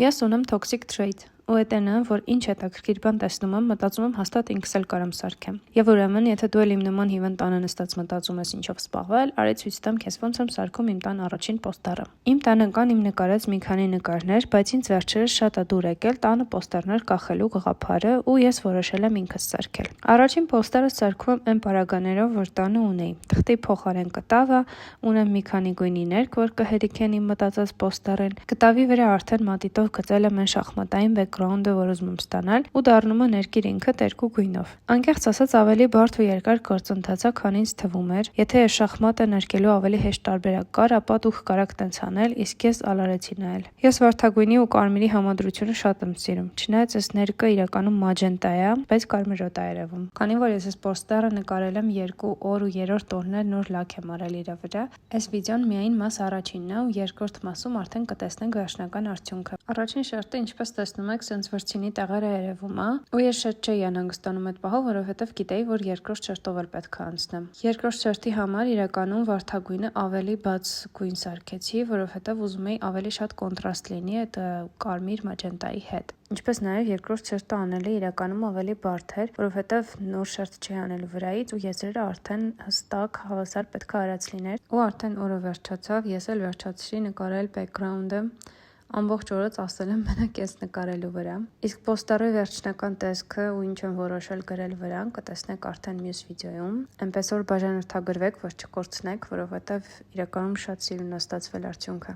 Ես ունեմ toxic trait, ու էտենը, որ ինչ հետաքրքիր բան տեսնում եմ, մտածում եմ հաստատ ինքս էլ կարամ սարքեմ։ Եվ ուրեմն, եթե դու էլ իմ նման հիվանդ տանը նստած մտածում ես ինչով սպաղվել, արի ցույց տամ քեզ ոնց եմ սարքում իմ տան առաջին պոստերը։ Իմ տանը կան իմ նկարած մի քանի նկարներ, բայց ինձ վերջերս շատ է դուր եկել տանը պոստերներ կախելու գաղափարը, ու ես որոշել եմ ինքս սարքել։ Առաջին պոստերը սարքում եմ այն պարագաներով, որ տանը ունեի։ Թղթի փոխարեն կտավը, ունեմ մի քանի գույնի ներք, որ կհերիքեն իմ մտածած պոստերին։ Կտավի վրա արդեն մատիտով գծել եմ այն շախմատային բեքգրաունդը, որ ուզում եմ ստանալ, ու դառնում է ներքիր ինքը երկու գույնով։ Անկեղծ ասած, ավելի բարդ ու երկար գործընթաց է, քան ինձ թվում էր։ Եթե այս շախմատը ներկելու ավելի հեշտ տարբերակ կար, ապա դուք կարաք տենց անել, իսկ ես ալարեցի նայել։ Ես վարդագույնի ու կարմիրի համադրությունը շատ եմ սիրում։ Չնայած այս ներկը իրականում մաջենտա է, բայց կարմիրոտ է երևում։ Քանի որ ես այս պոստերը նկարել եմ 2 օր ու 3-րդ օրն էր նոր լաք եմ արել իր վրա, այս վիդեոն միայն մաս առաջինն է, ու երկրորդ մասում արդեն կտեսնենք վերջնական արդյունքը։ Առաջին շերտը, ինչպես տեսնում եք, սենց վրձինի տեղերը երևում է, ու ես շատ չէի անհանգստանում այդ պահով, որովհետև գիտեի, որ երկրորդ շերտով էլ պետք է անցնեմ։ Երկրորդ շերտի համար իրականում վարդագույնը ավելի բաց գույն սարքեցի, որովհետև ուզում էի ավելի շատ կոնտրաստ լինի այդ կարմիր մաջենտայի հետ։ Ինչպես նաև երկրորդ շերտը անելը իրականում ավելի բարդ էր, որովհետև նոր շերտ չի անելու վրայից, ու եզրերը արդեն հստակ հավասար պետք է արած լիներ, ու արդեն օրը վերջացավ, ես էլ վերջացրի նկարել բեքգրաունդը, ամբողջ օրը ծախսել եմ մենակ ես նկարելու վրա։ Իսկ պոստերի վերջնական տեսքը ու ինչ եմ որոշել գրել վրան, կտեսնեք արդեն մյուս վիդեոյում։ Այնպես որ բաժանորդագրվեք, որ չկորցնեք, որովհետև իրականում շատ սիրուն է ստացվել արդյունքը։